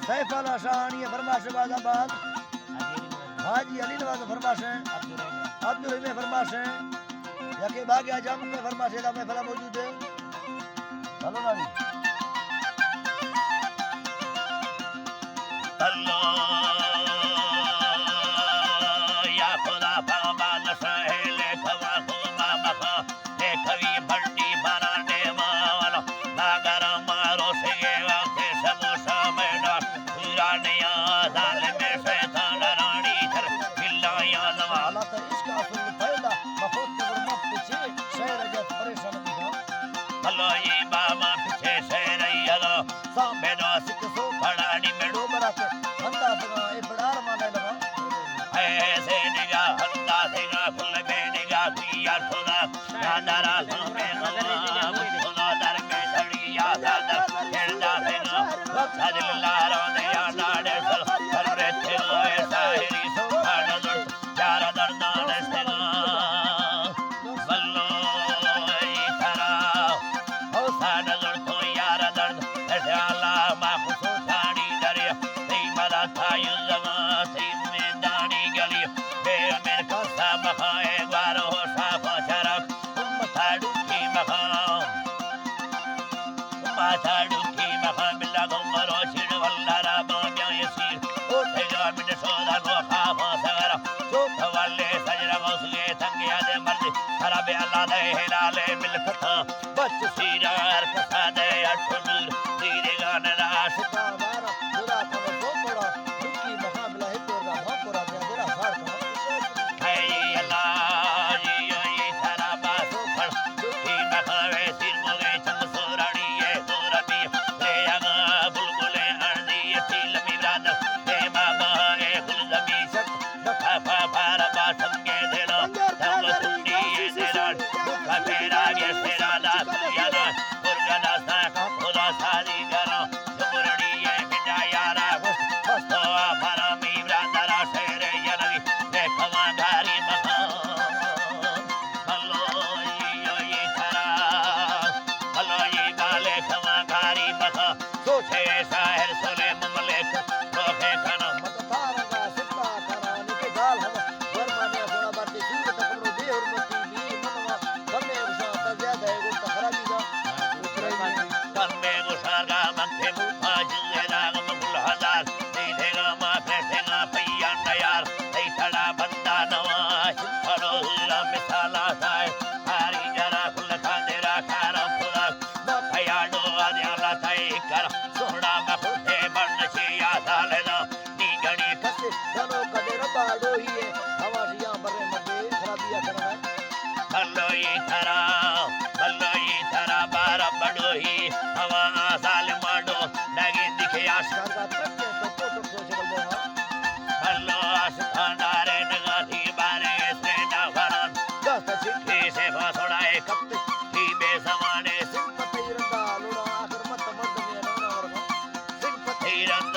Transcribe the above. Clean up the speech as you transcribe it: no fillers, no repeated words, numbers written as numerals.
सैफ अला शाहानी फरमाश बादाबाद हाजी अली नवाज फरमाश हैं अब्दुल रहीम फरमाश हैं यके बागिया जाम में फरमाश है में फला मौजूद है हेलो नानी अल्लाह या खुदा बाबा नसहेले खवा खुमा मखा ले खवी बंडी बनाने वाला नागर मारो से आके समोसा में डाल पुरानिया दाल में शैतान रानी कर बिल्लाया नवा अल्लाह तो इसका असल फायदा मफूत के मत पीछे शहर जत परेशान दिखा अल्लाह ये बाबा पीछे शहर अल्लाह सामने नासिक सो खड़ानी में डोबरा के हंदा सगा ए बड़ार माने लगा ऐसे निगाह हंदा सेगा फुल में निगाह यार खुदा नारा में खुदा दर में धड़िया दादर खेलदा सेगा सजल्ला रोने या नाडे सल कर रहते हो ऐसा ही सुभान अल्लाह यार दर्दान सेगा बल्लो इधरा हो सान अल्लाह तो यार दर्द ऐसे अल्लाह मा खुशानी दरिया तेरी मदा था युज़मा तेरी मैदानी गली बेर मेर का सब खाए ग्वारो साफ शरक उम्मता डुकी मखाम उम्मता डुकी मखाम बिल्ला गुमरो छिड़ वल्ला राबा यसीर उठेगा मिट सोदा नो खाफा सगरा चोप वाले सजरा गौसले तंगे आदे मर्द खराबे अल्लाह दे हिलाले मिलकता बच सीरार कसा दे अठनूर तेरे गाने राश का मारा बुरा को तो बड़ा दुखी मुकाबला है तोरा भापोरा दे जरा सार का है अल्लाह ये सारा बासो फड़ दुखी मखावे सिर मोगे चंद सोरानी ये सोरबी ले आगा बुलबुले अर्दी ये लमी रात हे बाबा ए गुलजमी सट दफा फार बा संगे देना तंग सुनी ये देना दुखा फेरा ये सेरा ला यारा पुरगना सा खुदा सारी करो तुमरड़ी ये बिना यारा बस्तो फरा मी रांदरा शेरे यलवी देखवा गारी मखा हलो ये थारा हलो ये गाले खवा गारी मखा सोचे शायर सोले ममलेक रोखे खाना मत तारगा सिता कराने के गाल हम वरमाने थोड़ा बाटी सूर तकरो दे और मती भी मनवा गमे उसा ज्यादा है गुट खराबी जा कन्ने गुसागा मथे मुखा जिले राग मुल हजार देगा मा फेसेगा पैया यार ऐ खड़ा बंदा नवा फरो हीरा मिसाला साए हारी जरा खुल खा देरा खारा खुदा न खयाडो आद्याला ताई कर सोहड़ा मखुते बन से या सालेना नी गणी कसे जनो कदे रबाडो ही है हवासियां बरे मते खराबिया करना हल्लो ये थरा बारा बड़ो ही हवा साल माडो लगे दिखे आशा सरगा तक तो फोटो सोच बल दे हल्लो आसखांडारे नगाती बारे से ना फरन दस सिखे से फासोड़ाए कत्ते ही बेसमाने सिंपति रंदा लोड़ा आखिर मत मर्द में ना और सिंपति रंग